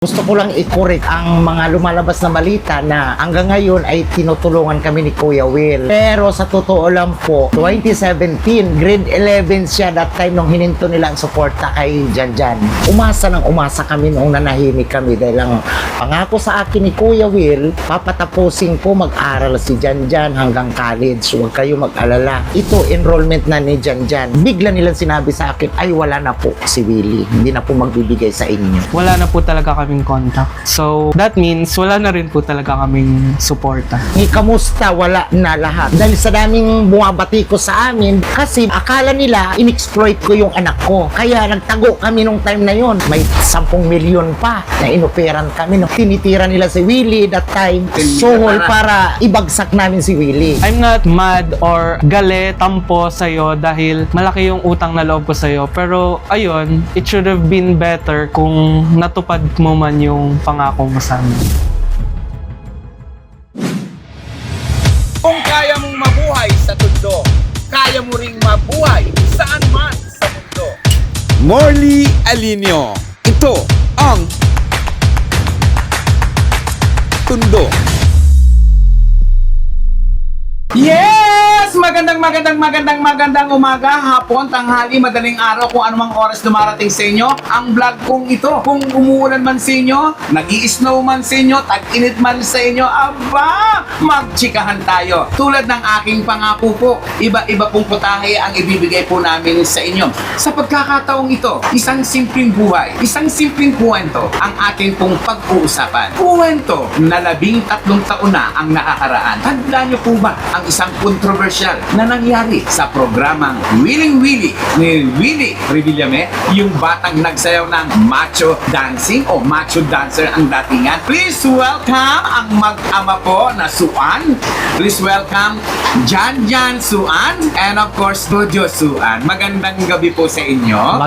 Gusto ko lang i-correct ang mga lumalabas na balita na hanggang ngayon ay tinutulungan kami ni Kuya Will. Pero sa totoo lang po, 2017, grade 11 siya that time nung hininto nila ang suporta kay Janjan. Umasa kami noong nanahimik kami dahil ang pangako sa akin ni Kuya Will, papatapusin ko mag-aral si Janjan hanggang college. Huwag kayo mag-alala. Ito, enrollment na ni Janjan. Bigla nilang sinabi sa akin, ay wala na po si Willie. Hindi na po magbibigay sa inyo. Wala na po talaga kaming contact. So, that means wala na rin po talaga kaming suporta. Kamusta? Wala na lahat. Dahil sa daming bumabati ko sa amin, kasi akala nila in-exploit ko yung anak ko. Kaya nagtago kami nung time na yon. May 10 milyon pa na inoperan kami. Tinitira nila si Willie that time. Sohol para ibagsak namin si Willie. I'm not mad or galit, tampo sa'yo dahil malaki yung utang na loob ko sa'yo. Pero, ayun, it should have been better kung natupad mo man yung pangako mo sa amin. Kung kaya mong mabuhay sa tundo, kaya mo ring mabuhay saan man sa mundo. Morley Alinio. Ito ang Tundo. Yes! Magandang umaga, hapon, tanghali, madaling araw, kung anumang oras dumarating sa inyo ang vlog kong ito. Kung umuulan man sa inyo, nag-i-snow man sa inyo, tag-init man sa inyo, aba, magchikahan tayo. Tulad ng aking pangako po, iba-iba pong putahe ang ibibigay po namin sa inyo. Sa pagkakataong ito, isang simpleng buhay, isang simpleng kwento ang ating pong pag-uusapan. Kwento na 13 taon na ang nakakaraan. Tandaan niyo po ba ang isang kontrobersyal na nangyari sa programang Willing Willie ni Willie Revillame, yung batang nagsayaw ng macho dancing o macho dancer ang datingan. Please welcome ang mag-ama po na Suan. Please welcome Janjan Suan and of course Jojo Suan. Magandang gabi po sa inyo.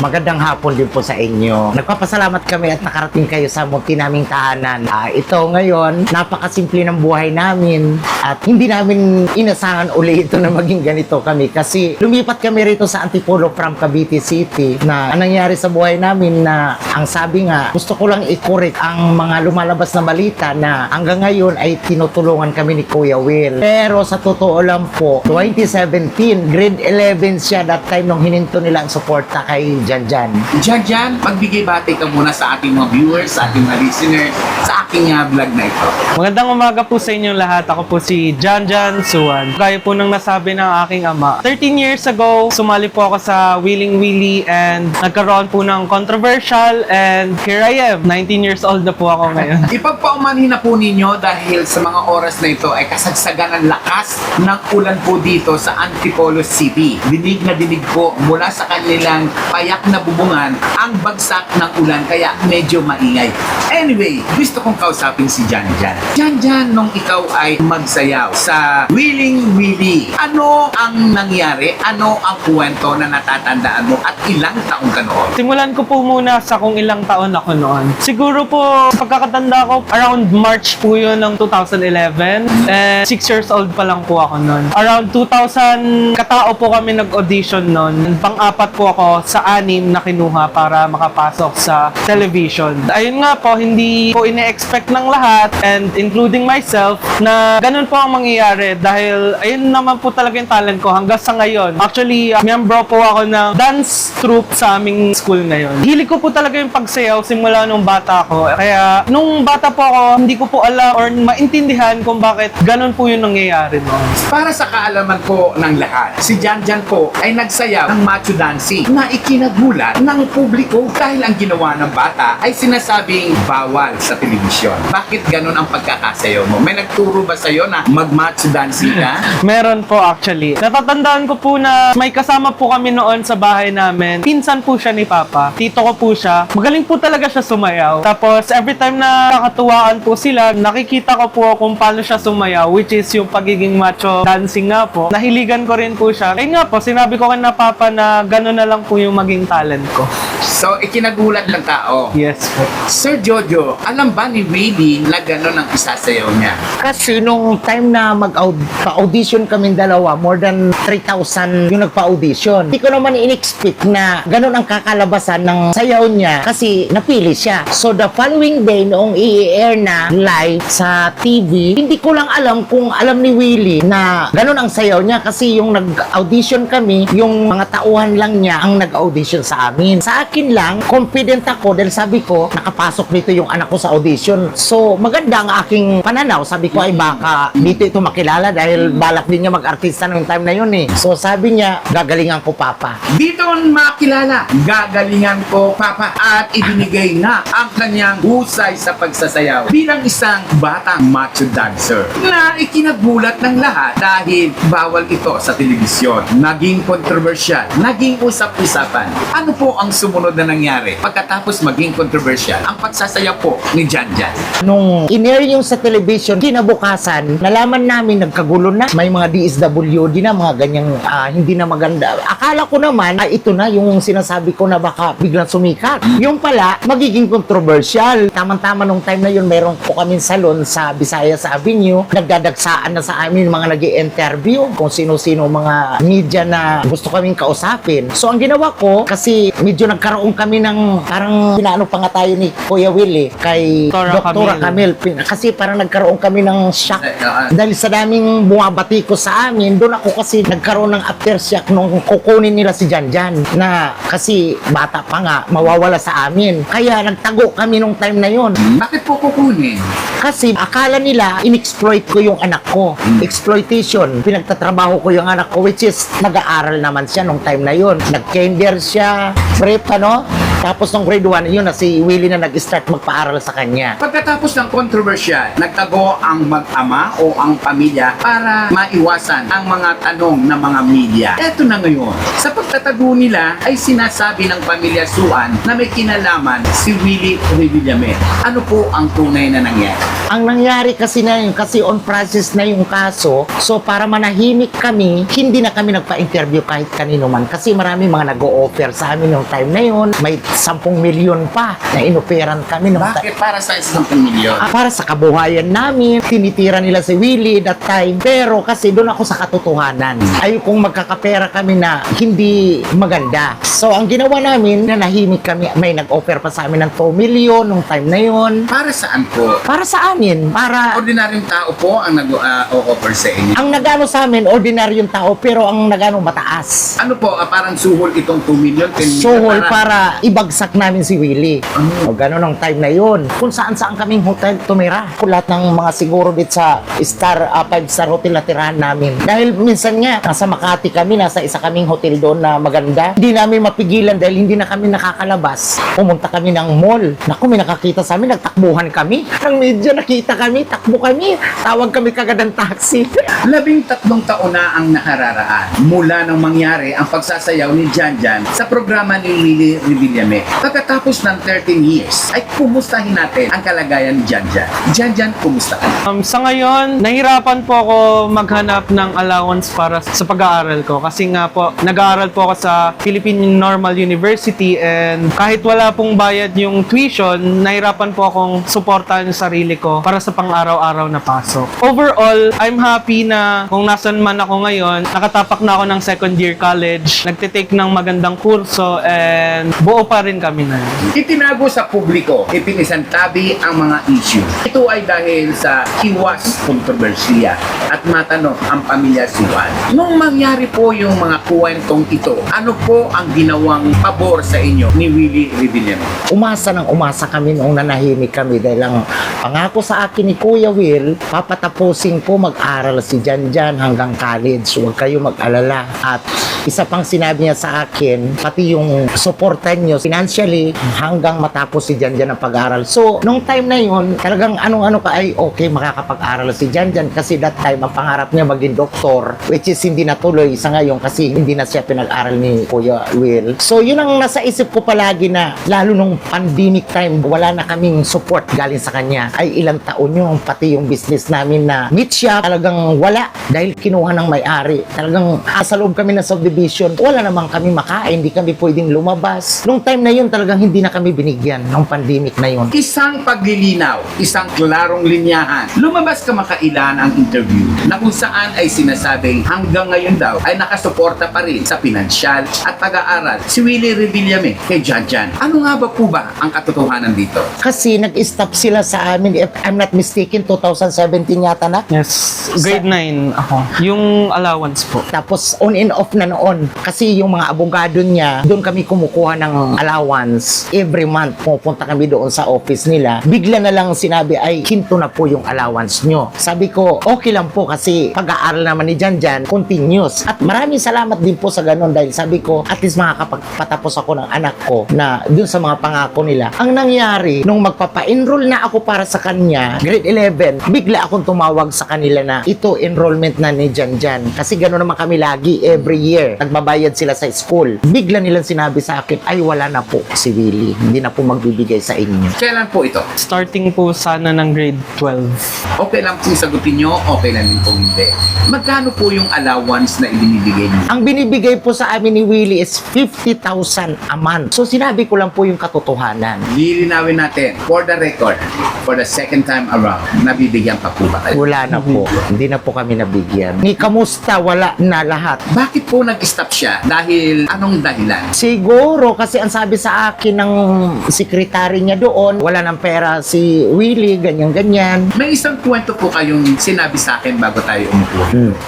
Magandang hapon din po sa inyo. Nagpapasalamat kami at nakarating kayo sa munti naming tahanan. Ito ngayon, napakasimple ng buhay namin at hindi namin inasahan uli ito na maging ganito kami kasi lumipat kami rito sa Antipolo from Cavite City na ang nangyari sa buhay namin na ang sabi nga, gusto ko lang i-correct ang mga lumalabas na balita na hanggang ngayon ay tinutulungan kami ni Kuya Will. Pero sa totoo lang po, 2017, grade 11 siya that time nung hininto nila ang suporta kay Janjan. Janjan, magbigay bati ka muna sa ating mga viewers, sa ating mga listeners, sa aking vlog na ito. Magandang umaga po sa inyong lahat. Ako po si Janjan Suan. Gaya po ng nasabi ng aking ama. 13 years ago, sumali po ako sa Willing Willie and nagkaroon po ng controversial and here I am. 19 years old na po ako ngayon. Ipagpaumanhin na po ninyo dahil sa mga oras na ito ay kasagsagan ng lakas ng ulan po dito sa Antipolo City. Dinig na dinig po mula sa kanilang payak na bubungan ang bagsak ng ulan kaya medyo maingay. Anyway, gusto kong kausapin si Janjan. Janjan, nung ikaw ay magsayaw sa Willing Willie, ano ang nangyari? Ano ang kwento na natatandaan mo at ilang taong ka noon? Simulan ko po muna sa kung ilang taon ako noon. Siguro po, pagkakatanda ko, around March po yun ng 2011. And 6 years old pa lang po ako noon. Around 2000 katao po kami nag-audition noon. Pang-apat po ako sa 6 na kinuha para makapasok sa television. Ayun nga po, hindi po ine-expect ng lahat and including myself na ganun po ang mangyayari dahil ayun naman po talaga yung talent ko hanggang sa ngayon. Actually, miyembro po ako ng dance troupe sa aming school ngayon. Hilig ko po talaga yung pagsayaw simula nung bata ako. Kaya nung bata po ako, hindi ko po alam or maintindihan kung bakit ganun po yung nangyayari noon. Para sa kaalaman po ng lahat, si Janjan po ay nagsayaw ng macho dancing na ikinagulat ng publiko dahil ang ginawa ng bata ay sinasabing bawal sa telebisyon. Bakit ganun ang pagkakasayaw mo? May nagturo ba sa'yo na mag-macho dancing ka? Meron po actually. Natatandaan ko po na may kasama po kami noon sa bahay namin. Pinsan po siya ni Papa. Tito ko po siya. Magaling po talaga siya sumayaw. Tapos every time na kakatuwaan po sila, nakikita ko po kung paano siya sumayaw, which is yung pagiging macho dancing nga po. Nahiligan ko rin po siya. Ayun nga po, sinabi ko kay na Papa na gano'n na lang po yung maging talent ko. So, ikinagulat ng tao. Yes po. Sir Jojo, alam ba ni Willie na gano'n ang isasayaw niya? Kasi nung time na mag-audition nag-audition kami dalawa, more than 3,000 yung nagpa-audition. Hindi ko naman in-expect na ganun ang kakalabasan ng sayaw niya kasi napili siya. So the following day, noong i-air na live sa TV, hindi ko lang alam kung alam ni Willie na ganun ang sayaw niya kasi yung nag-audition kami, yung mga tauhan lang niya ang nag-audition sa amin. Sa akin lang, confident ako dahil sabi ko, nakapasok dito yung anak ko sa audition. So maganda ang aking pananaw. Sabi ko ay baka dito ito makilala dahil balak din niya mag-artista noong time na yun eh. So sabi niya, gagalingan ko papa. Dito makilala, gagalingan ko papa, at ibinigay na ang kanyang husay sa pagsasayaw bilang isang batang macho dancer na ikinagulat ng lahat dahil bawal ito sa telebisyon. Naging kontrobersyal, naging usap-usapan. Ano po ang sumunod na nangyari pagkatapos maging kontrobersyal ang pagsasayaw po ni Janjan? Nung in-air yung sa television, kinabukasan, nalaman namin nagkagulo na. May mga DSWD na, mga ganyang hindi na maganda. Akala ko naman, ito na yung sinasabi ko na baka biglang sumikat. Yung pala, magiging controversial. Tama-tama nung time na yun, meron po kaming salon sa Visayas Avenue. Nagdadagsaan na sa amin mga nag-i-interview kung sino-sino mga media na gusto kaming kausapin. So, ang ginawa ko, kasi medyo nagkaroon kami ng parang pinaano pa nga tayo ni Kuya Willie kay Dr. Camille. Kasi parang nagkaroon kami ng shock dahil sa daming bumabati ko sa amin. Doon ako kasi nagkaroon ng aftershock nung kukunin nila si Janjan na kasi bata pa nga, mawawala sa amin. Kaya nagtago kami nung time na yon. Bakit po kukunin? Kasi akala nila in-exploit ko yung anak ko. Exploitation. Pinagtatrabaho ko yung anak ko which is nag-aaral naman siya nung time na yon. Nag-kinder siya, prep ano. Tapos nung grade 1, yun na si Willie na nag-start magpaaral sa kanya. Pagkatapos ng kontrobersyal, nagtago ang mag-ama o ang pamilya para maiwasan ang mga tanong ng mga media. Eto na ngayon, sa pagtatago nila ay sinasabi ng pamilya Suan na may kinalaman si Willie Revillame. Ano po ang tunay na nangyari? Ang nangyari kasi na yun, kasi on process na yung kaso, so para manahimik kami, hindi na kami nagpa-interview kahit kanino man. Kasi marami mga nag-o-offer sa amin yung time na yun. May 10 milyon pa na inoperan kami. Bakit para sa 10 milyon? Para sa kabuhayan namin, tinitira nila si Willie that time. Pero kasi doon ako sa katotohanan. Ayokong magkakapera kami na hindi maganda. So ang ginawa namin, nanahimik kami. May nag-offer pa sa amin ng 2 milyon nung time na yun. Para saan po? Para sa amin. Para Ordinaryong tao po ang nag-o-offer sa inyo. ang nagano sa amin, ordinaryong tao, pero ang nagano mataas. Ano po, parang suhol itong 2 million, 10 million? Sohol para ibagsak namin si Willie. O gano'n ang time na yun. Kung saan-saan kaming hotel tumira. Kung lahat ng mga siguro dito sa 5-star hotel na tirahan namin. Dahil minsan nga, nasa Makati kami, nasa isa kaming hotel doon na maganda. Hindi namin mapigilan dahil hindi na kami nakakalabas. Pumunta kami ng mall. Naku, may nakakita sa amin, nagtakbuhan kami. Ang medyo nakita kami, takbo kami. Tawag kami kagad ng taxi. 13 taon na ang nakararaan mula nang mangyari ang pagsasayaw ni Janjan sa programa ni Willie Revillame. Pagkatapos ng 13 years, ay kumustahin natin ang kalagayan ni Janjan. Janjan, kumusta ka? Sa ngayon, nahirapan po ako maghanap ng allowance para sa pag-aaral ko. Kasi nga po, nag-aaral po ako sa Philippine Normal University and kahit wala pong bayad yung tuition, nahirapan po akong suportahan yung sarili ko para sa pang-araw-araw na pasok. Overall, I'm happy na kung nasan man ako ngayon, nakatapak na ako ng second year college, nagtitake ng magandang kurso and buo pa rin kami na yun. Itinago sa publiko, ipinisantabi ang mga issue. Ito ay dahil sa iwas kontrobersiya at matanong ang pamilya Suan. Nung mangyari po yung mga kwentong ito, ano po ang ginawang pabor sa inyo ni Willie Revillame? Umasa ng umasa kami noong nanahimik kami dahil ang pangako sa akin ni Kuya Will, papatapusin ko mag-aral si Janjan hanggang college. Huwag kayo mag-alala. At isa pang sinabi niya sa akin, pati yung supportan niyo financially hanggang matapos si Janjan ang pag-aaral. So, nung time na yun, talagang anong-ano ka ay okay, makakapag-aral si Janjan kasi that time ang pangarap niya maging doktor, which is hindi natuloy sa ngayon kasi hindi na siya pinag-aral ni Kuya Will. So, yun ang nasa isip ko palagi na lalo nung pandemic time, wala na kaming support galing sa kanya. Ay ilang ilang taon yung pati yung business namin na meat shop, talagang wala dahil kinuha ng may-ari. Talagang sa loob kami ng subdivision, wala naman kami makain, hindi kami pwedeng lumabas. Nung time na yun, talagang hindi na kami binigyan nung pandemic na yun. Isang paglilinaw, isang klarong linyahan. Lumabas ka makailan ang interview na kung saan ay sinasabing hanggang ngayon daw ay nakasuporta pa rin sa pinansyal at pag-aaral si Willie Revillame kay Janjan. Ano nga ba po ba ang katotohanan dito? Kasi nag-stop sila sa amin, if I'm not mistaken, 2017 yata na. Yes, grade 9 ako. Yung allowance po. Tapos on and off na noon. Kasi yung mga abogado niya, doon kami kumukuha ng allowance. Every month, pupunta kami doon sa office nila. Bigla na lang sinabi, ay, hinto na po yung allowance nyo. Sabi ko, okay lang po kasi pag-aaral naman ni Janjan, continuous. At maraming salamat din po sa ganun dahil sabi ko, at least makakapagpatapos ako ng anak ko na doon sa mga pangako nila. Ang nangyari, nung magpapa-enroll na ako para sa kanya, grade 11, bigla akong tumawag sa kanila na ito enrollment na ni Janjan. Kasi gano'n naman kami lagi, every year. Nagbabayad sila sa school. Bigla nilang sinabi sa akin, ay wala na po si Willie. Hindi na po magbibigay sa inyo. Kailan po ito? Starting po sana ng grade 12. Okay lang po sagutin nyo, okay lang din po hindi. Magkano po yung allowance na ibinibigay niyo? Ang binibigay po sa amin ni Willie is 50,000 a month. So sinabi ko lang po yung katotohanan. Lilinawin natin, for the record, for the second time around, nabibigyan pa po ba kayo? Wala na po. Hindi na po kami nabigyan. Ni kamusta, wala na lahat. Bakit po nag-stop siya? Dahil anong dahilan? Siguro kasi ang sabi sa akin ng sekretary niya doon, wala ng pera si Willie, ganyan-ganyan. May isang kwento po kayong sinabi sa akin bago tayo umupo.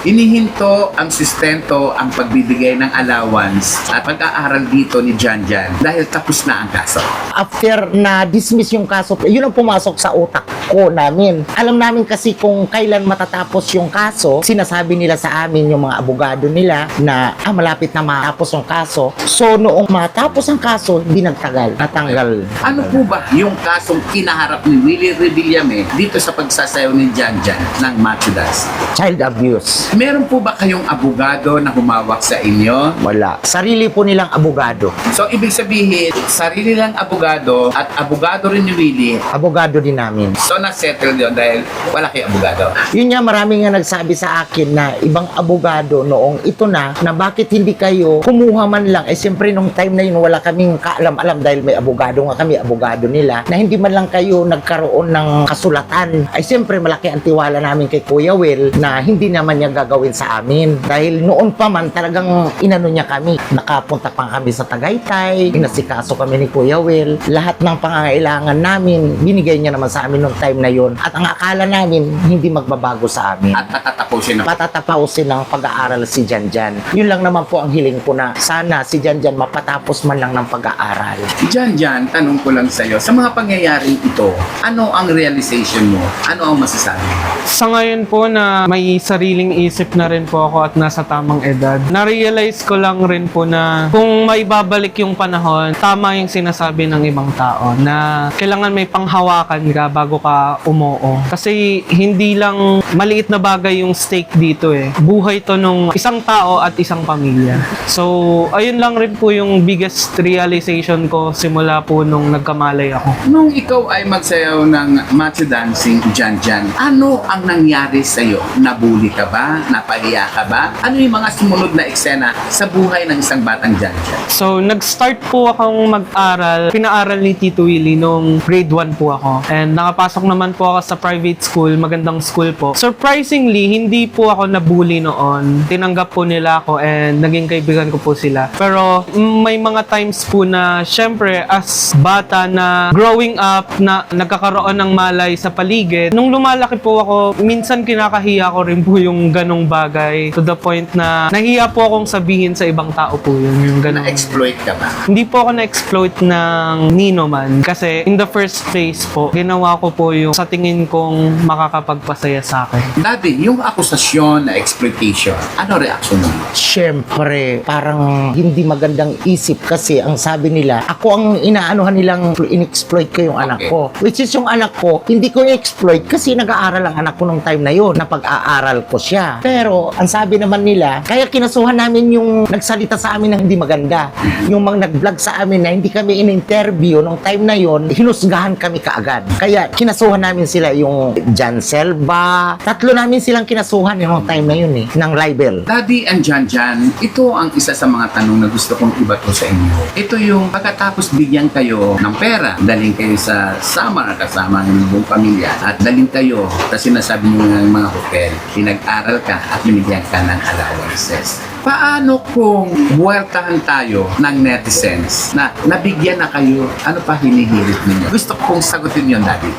Inihinto ang sustento ang pagbibigay ng allowance at pag-aaral dito ni Janjan dahil tapos na ang kaso. After na dismiss yung kaso, yun ang pumasok sa utak ko namin. Alam namin kasi kung kailan matatapos yung kaso, sinasabi nila sa amin yung mga abogado nila na malapit na matapos yung kaso. So noong matapos ang kaso, hindi nagtagal, natanggal. Ano po ba yung kasong kinaharap ni Willie Revillame dito sa pagsasayaw ni Janjan ng Matsudas? Child abuse. Meron po ba kayong abogado na humawak sa inyo? Wala. Sarili po nilang abogado. So, ibig sabihin, sarili lang abogado at abogado rin ni Willie. Abogado din namin. So, na-settle yun dahil wala kayong abogado. Yun nga, marami nga nagsabi sa akin na ibang abogado noong ito na bakit hindi kayo kumuha man lang. Eh, siyempre, nung time na yun, wala kaming kaalam-alam dahil may abogado nga kami, abogado nila, na hindi man lang kayo nagkaroon ng kasulatan. Ay, siyempre, malaki ang tiwala namin kay Kuya Will na hindi naman niya gagawin sa amin. Dahil noon pa man, talagang inano niya kami. Nakapunta pa kami sa Tagaytay, inasikaso kami ni Kuya Will. Lahat ng pangangailangan namin, binigay niya naman sa amin noong time na yun. At ang akala namin, hindi magbabago sa amin. At patatapusin na. Patatapusin ng pag-aaral si Janjan. Yun lang naman po ang hiling ko na sana si Janjan mapatapos man lang ng pag-aaral. Janjan, tanong ko lang sa'yo, sa mga pangyayaring ito, ano ang realization mo? Ano ang masasabi? Sa ngayon po na may sariling isip na rin po ako at nasa tamang edad, na-realize ko lang rin po na kung may babalik yung panahon, tama yung sinasabi ng ibang tao na kailangan may panghawakan ka bago ka umuo. Kasi hindi lang maliit na bagay yung stake dito eh. Buhay to nung isang tao at isang pamilya. So, ayun lang rin po yung biggest realization ko simula po nung nagkamalay ako. Nung ikaw ay magsayaw ng Matsu Dancing, Janjan, ano ang nangyari sa'yo? Nabuli ka ba? Napahiya ka ba? Ano yung mga sumunod na eksena sa buhay ng isang batang Janjan? So, nag-start po akong mag-aral. Pinaaral ni Tito Willie nung grade 1 po ako. And nakapasok naman po ako sa private school, magandang school po. Surprisingly, hindi po ako nabully noon. Tinanggap po nila ako and naging kaibigan ko po sila. Pero may mga times po na syempre as bata na growing up na nagkakaroon ng malay sa paligid, nung lumalaki po ako, minsan kinakahiya ko rin po yung ganong bagay to the point na nahiya po akong sabihin sa ibang tao po yun, yung ganong. Na-exploit ka ba? Hindi po ako na-exploit ng nino man kasi in the first place po, ginawa ko po yung sa tingin kong makakapagpasaya sa akin. Dati, yung akusasyon na exploitation, ano reaction mo? Siyempre, parang hindi magandang isip kasi ang sabi nila, ako ang inaanuhan nilang in-exploit ko yung anak ko. Which is yung anak ko, hindi ko i-exploit kasi nag-aaral ang anak ko nung time na yun, na pag-aaral ko siya. Pero, ang sabi naman nila, kaya kinasuhan namin yung nagsalita sa amin na hindi maganda. Yung mga nag-vlog sa amin na hindi kami in-interview nung time na yun, hinusgahan kami kaagad. Kaya, kinasuhan namin sila yung Jan Selva. 3 namin silang kinasuhan yung time na yun ng libel. Daddy and Jan, ito ang isa sa mga tanong na gusto kong ibato sa inyo. Ito yung pagkatapos bigyan kayo ng pera, daling kayo sa summer kasama ng buong pamilya at daling kayo kasi sinasabi nyo ng mga hotel, pinag-aral ka at binigyan ka ng allowances. Paano kung buwertahan tayo ng netizens na nabigyan na kayo, ano pa hinihirit ninyo? Gusto kong sagutin yun, Daddy.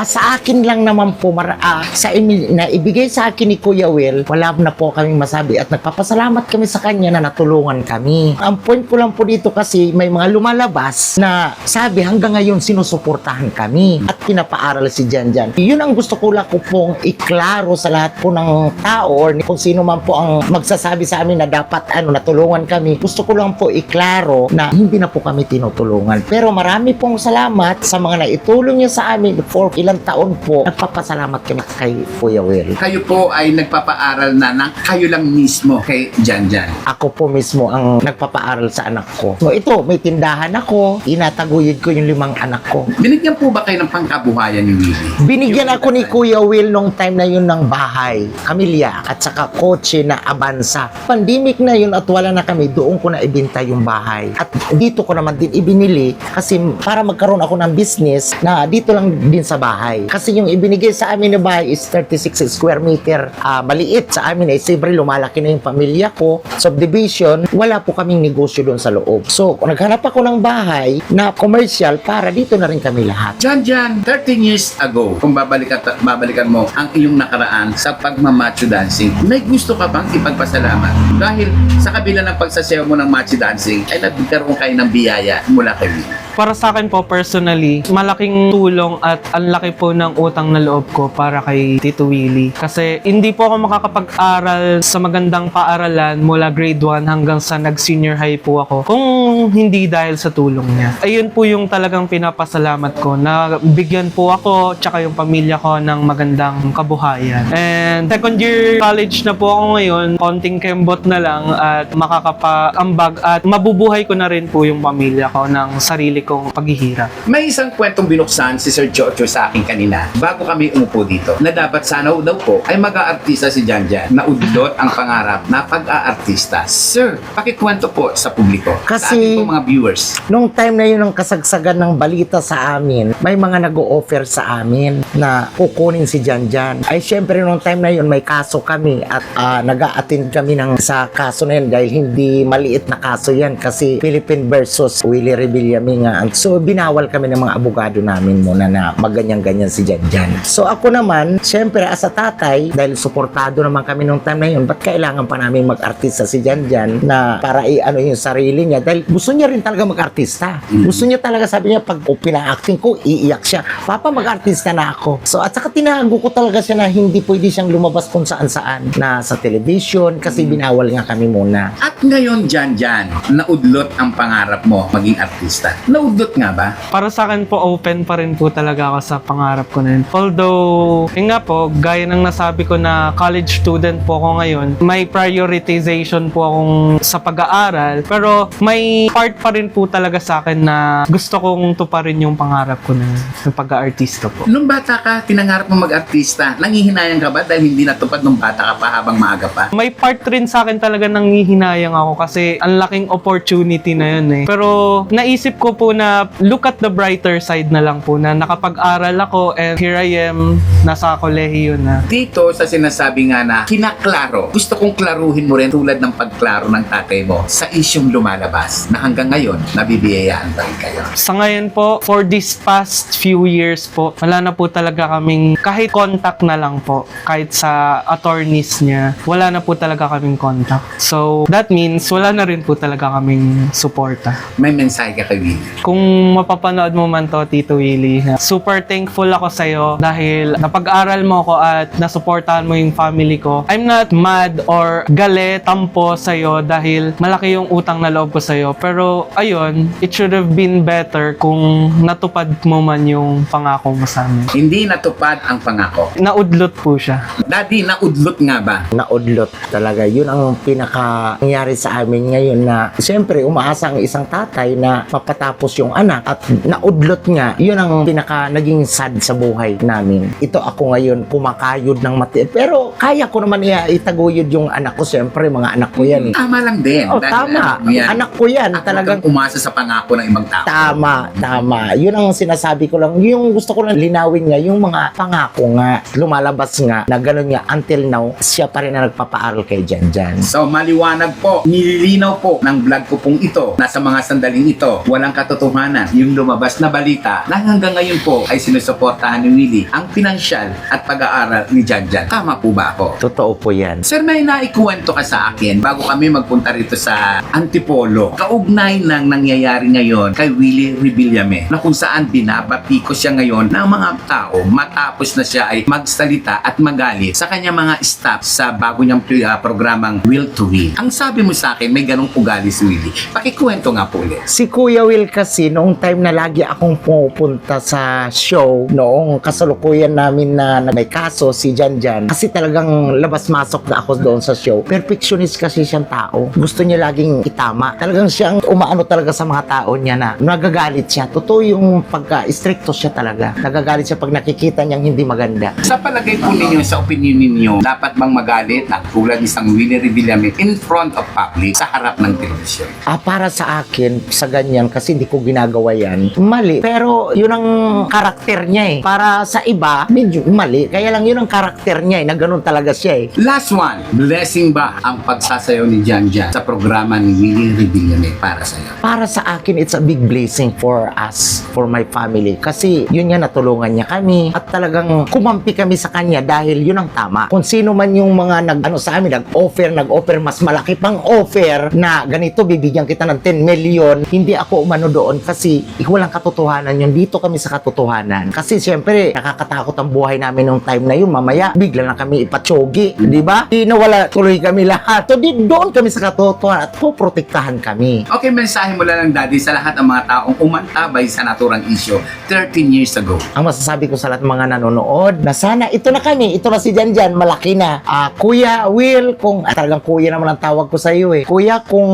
Sa akin lang naman po, na ibigay sa akin ni Kuya Will, wala na po kaming masabi at nagpapasalamat kami sa kanya na natulungan kami. Ang point ko lang po dito kasi may mga lumalabas na sabi hanggang ngayon sinusuportahan kami at pinapaaral si Janjan. Yun ang gusto ko lang po pong iklaro sa lahat po ng tao or kung sino man po ang magsasabi sa amin na dapat natulungan kami. Gusto ko lang po iklaro na hindi na po kami tinutulungan. Pero marami pong salamat sa mga naitulong niyo sa amin for ilang taon po. Nagpapasalamat kami kay Kuya Will. Kayo po ay nagpapaaral na ng kayo lang mismo kay Janjan. Ako po mismo ang nagpapaaral sa anak ko. So ito, may tindahan ako. Inataguyod ko yung 5 anak ko. Binigyan po ba kayo ng pangkabuhayan ni Willie? Binigyan ako ni Kuya Will nung time na yun ng bahay, kamilya, at saka kotse na Avanza. Pandemic na yun at wala na kami, doon ko na ibenta yung bahay. At dito ko naman din ibinili kasi para magkaroon ako ng business na dito lang din sa bahay. Kasi yung ibinigay sa amin na bahay is 36 square meter. Maliit sa amin ay siyempre lumalaki na yung pamilya ko. Subdivision, wala po kaming negosyo doon sa loob. So, naghanap ako ng bahay na commercial para dito na rin kami lahat. Janjan, 13 years ago, kung babalikan mo ang iyong nakaraan sa pagmamacho dancing, may gusto ka bang ipagpasalamat? Dahil sa kabila ng pagsasayaw mo ng macho dancing, ay nagkaroon kayo ng biyaya mula kay Willie. Para sa akin po personally, malaking tulong at ang laki po ng utang na loob ko para kay Tito Willie. Kasi hindi po ako makakapag-aral sa magandang paaralan mula grade 1 hanggang sa nag-senior high po ako kung hindi dahil sa tulong niya. Ayun po yung talagang pinapasalamat ko na bigyan po ako tsaka yung pamilya ko ng magandang kabuhayan. And second year college na po ako ngayon, konting kembot na lang at makakapaambag at mabubuhay ko na rin po yung pamilya ko ng sarili kong paghihirap. May isang kwentong binuksan si Sir Chocho sa akin kanina bago kami umupo dito na dapat sana daw po ay mag-aartista si Janjan na udlot ang pangarap na pag-aartista. Sir, pakikwento po sa publiko, sa Kasi- ating po mga viewers. Nung time na yun ang kasagsagan ng balita sa amin, may mga nag-o-offer sa amin na kukunin si Janjan. Ay syempre nung time na yun may kaso kami at nag-a-attend kami sa kaso na yun dahil hindi maliit na kaso yan kasi Philippine versus Willie Revillaminga. So binawal kami ng mga abogado namin muna na maganyan-ganyan si Janjan. So ako naman, syempre as a tatay, dahil suportado naman kami nung time na yun, ba't kailangan pa namin mag-artista si Janjan na para i-ano yung sarili niya dahil gusto niya rin talaga mag-artista. Gusto niya talaga, sabi niya, pag pina-acting ko, iiyak siya. Papa, mag-artista na ako. So, at saka tinago ko talaga siya na hindi pwede siyang lumabas kung saan-saan na sa television kasi binawal nga kami muna. At ngayon, Janjan, naudlot ang pangarap mo maging artista. Naudlot nga ba? Para sa akin po, open pa rin po talaga ako sa pangarap ko na yun. Although, yun nga po, gaya ng nasabi ko na college student po ako ngayon, may prioritization po akong sa pag-aaral, pero may part pa rin po talaga sa akin na gusto kong tuparin yung pangarap ko na yung pag-aartista po. Nung bata ka, tinangarap mo mag-artista, nangihinayang ka ba dahil hindi natupad nung bata ka pa habang maaga pa? May part rin sa akin talaga nang hihinayang ako kasi ang laking opportunity na yun eh. Pero naisip ko po na look at the brighter side na lang po na nakapag-aral ako and here I am, nasa kolehiyo na. Dito sa sinasabi nga na kinaklaro, gusto kong klaruhin mo rin tulad ng pagklaro ng tatay mo sa isyong lumalabas na hanggang ngayon, nabibiyayaan pa rin kayo. Sa ngayon po, for this past few years po, wala na po talaga kaming kahit contact na lang po. Kahit sa attorneys niya, wala na po talaga kaming contact. So, that means wala na rin po talaga kaming suporta. May mensahe ka kay Willie. Kung mapapanood mo man to, Tito Willie, super thankful ako sa'yo dahil napag-aral mo ko at nasuportahan mo yung family ko. I'm not mad or galit, tampo sa'yo dahil malaki yung utang na loob ko sa'yo. Pero, ayun, it should have been better kung natupad mo man yung pangako mo sa amin. Hindi natupad ang pangako. Naudlot po siya. talaga. Daddy, naudlot nga ba? Naudlot talaga. Yun ang pinaka nangyari sa amin ngayon na siyempre umaasa ang isang tatay na mapatapos yung anak at naudlot nga. Yun ang pinaka naging sad sa buhay namin. Ito ako ngayon kumakayod ng mati. Pero kaya ko naman itaguyod yung anak ko. Siyempre mga anak ko yan. Tama lang din. Oh, Dahil tama. anak mo yan. Anak ko yan. At Talagang huwag kang umasa sa pangako ng ibang tao. Tama. Yun ang sinasabi ko lang. Yung gusto ko lang linawin nga, yung mga pangako nga, lumalabas nga, na gano'n nga, until now, siya pa rin na nagpapaaral kay Janjan. So maliwanag po, nililinaw po ng vlog ko pong ito na sa mga sandaling ito, walang katotohanan. Yung lumabas na balita na hanggang ngayon po ay sinusuportahan ni Willie ang pinansyal at pag-aaral ni Janjan. Tama po ba ako? Totoo po yan. Sir, may naikuwento ka sa akin bago kami magpunta rito sa Antipolo. Kaugnay ng nangyayari ngayon kay Willie Revillame na kung saan binabati ko siya ngayon ng mga tao matapos na siya ay magsalita at magalit sa kanya mga staff sa bago niyang programang Will to Win. Ang sabi mo sa akin, may ganong ugali si Willie. Pakikwento nga po ulit. Si Kuya Will kasi, noong time na lagi akong pupunta sa show, noong kasalukuyan namin na may kaso si Janjan, kasi talagang labas-masok na ako doon sa show. Perfectionist kasi siyang tao. Gusto niya laging itama. Talagang siyang umaano talaga sa mga tao niya na nagagalit siya. Totoo yung pagka-stricto siya talaga. Nagagalit siya pag nakikita niyang hindi maganda. Sa palagay po ninyo, sa opinion ninyo, dapat bang magalit at tulad isang Willie Revillame in front of public sa harap ng telebisyon? Para sa akin, sa ganyan, kasi hindi ko ginagawa yan, mali. Pero yun ang karakter niya eh. Para sa iba, medyo mali. Kaya lang yun ang karakter niya eh, na ganun talaga siya eh. Last one, blessing ba ang pagsasayaw ni Janjan sa programa ni Willie Revillame para sa'yo? Para sa akin, it's a big blessing for us, for my family. Kasi yun nga, natulungan niya kami at talagang kumampi kami sa kanya dahil yun ang tama. Kung sino man yung mga sa amin, nag-offer mas malaki pang offer na ganito, bibigyan kita ng 10 million, hindi ako umano doon kasi walang katotohanan yun. Dito kami sa katotohanan. Kasi siyempre, nakakatakot ang buhay namin nung time na yun. Mamaya, bigla na kami ipatsogi. Di ba? Nawala tuloy kami lahat. So, doon kami sa katotohanan at poprotektahan kami. Okay, mensahe mo lang, Daddy, sa lahat ng mga taong umantabay sa naturang issue 13 years ago. Ang masasabi ko sa lahat ng mga nanonood na sana ito na kami, ito na si Janjan, malaki na. Kuya Will, kung talagang kuya naman ang tawag ko sa iyo eh. Kuya, kung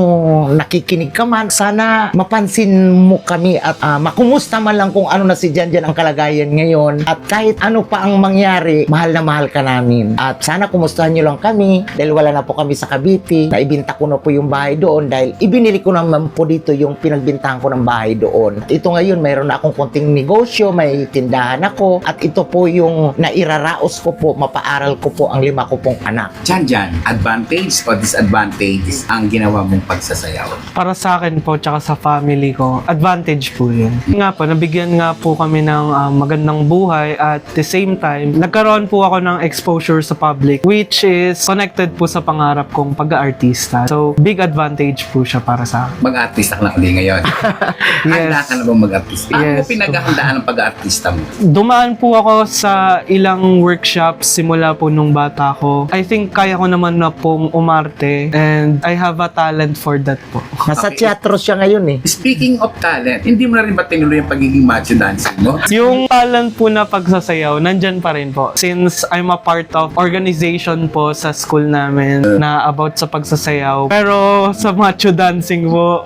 nakikinig ka man, sana mapansin mo kami at makumusta man lang kung ano na si Janjan ang kalagayan ngayon. At kahit ano pa ang mangyari, mahal na mahal ka namin. At sana kumustahan nyo lang kami dahil wala na po kami sa Cavite. Naibinta ko na po yung bahay doon dahil ibinili ko naman po dito yung pinagbintahan ko ng bahay doon. Ito ngayon, mayroon na akong konting negosyo, may tindahan ako at ito po yung nairaraos ko po, mapaaral ko po ang 5 ko pong anak. Janjan, advantage o disadvantage ang ginawa mong pagsasayaw? Para sa akin po, tsaka sa family ko, advantage po yun. Nga po, nabigyan nga po kami ng magandang buhay at the same time, nagkaroon po ako ng exposure sa public which is connected po sa pangarap kong pag-aartista. So, big advantage po siya para sa akin. Mag-artista ka na uli ngayon. Handa Yes. ka na bang mag-artista? Paano mo Yes. pinaghahandaan ang pag-artista mo? Dumaan po ako sa ilang workshops simula po nung bata ko. I think kaya ko naman na pong umarte and I have a talent for that po. Nasa Okay. teatro siya ngayon eh. Speaking of talent, hindi mo na rin ba tinuloy ang pagiging macho dancing mo? Yung talent po na pagsasayaw, nandyan pa rin po. Since I'm a part of organization po sa school namin na about sa pagsasayaw. Pero sa macho dancing po,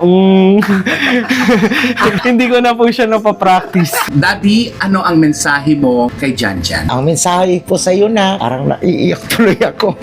hindi ko na po siya napapractice. Daddy, ano ang mensahe mo kay Janjan? Ang mensahe ko sa iyo na parang naiiyak tuloy ako.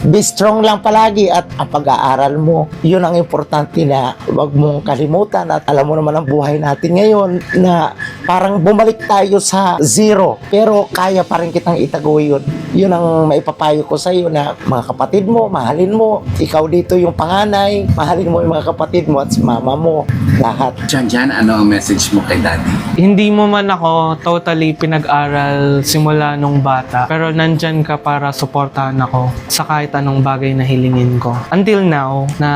Be strong lang palagi at ang pag-aaral mo, yun ang importante na huwag mong kalimutan at alam mo naman ang buhay natin ngayon na parang bumalik tayo sa zero pero kaya pa rin kitang itaguyod. Yun ang maipapayo ko sa iyo na mga kapatid mo, mahalin mo. Ikaw dito yung panganay, mahalin mo yung mga kapatid mo at si mama mo. Lahat. Janjan, ano ang message mo kay Daddy? Hindi mo man ako totally pinag-aral simula nung bata, pero nandyan ka para suportahan ako sa kahit anong bagay na hilingin ko. Until now, na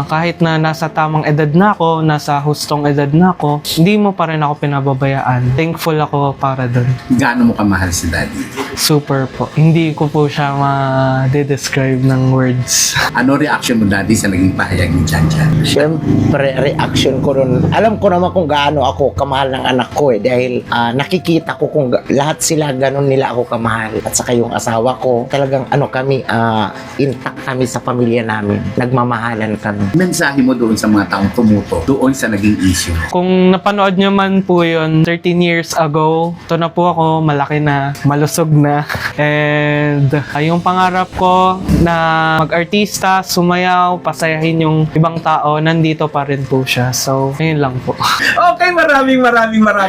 kahit na nasa tamang edad na ako, nasa hustong edad na ako, hindi mo pa rin ako pinababayaan. Thankful ako para dun. Gaano mo kamahal si Daddy? Super po. Hindi ko po siya ma-describe ng words. Ano reaction mo dati sa naging pahayag ni Jan Jan? Siyempre, reaction ko nun. Alam ko naman kung gaano ako kamahal ng anak ko dahil nakikita ko kung lahat sila ganun nila ako kamahal. At saka yung asawa ko, talagang kami, intact kami sa pamilya namin. Nagmamahalan kami. Mensahe mo doon sa mga taong tumuto doon sa naging issue. Kung napanood nyo man po yun, 13 years ago, ito na po ako, malaki na, malusog na. And yung pangarap ko na mag-artista, sumayaw, pasayahin yung ibang tao, nandito pa rin po siya. So, yun lang po. Okay, maraming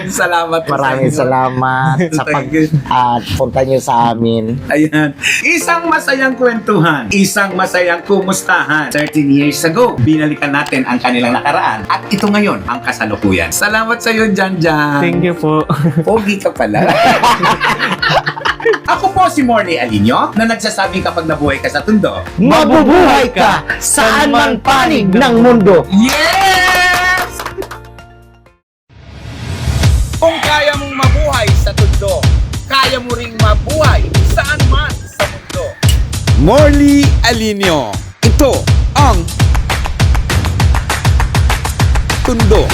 salamat. Maraming salamat sa pagpunta nyo sa amin. Ayan. Isang masayang kwentuhan, isang masayang kumustahan. 13 years ago, binalikan natin ang kanilang nakaraan. At ito ngayon, ang kasalukuyan. Salamat sa iyo, Jan Jan. Thank you po. Pogi ka pala. Ako po si Morley Alinio na nagsasabing kapag nabuhay ka sa tundo, Mabubuhay ka saan man panig ng mundo. yes! Kung kaya mong mabuhay sa tundo, kaya mo ring mabuhay saan man sa mundo. Morley Alinio. Ito ang Tundo.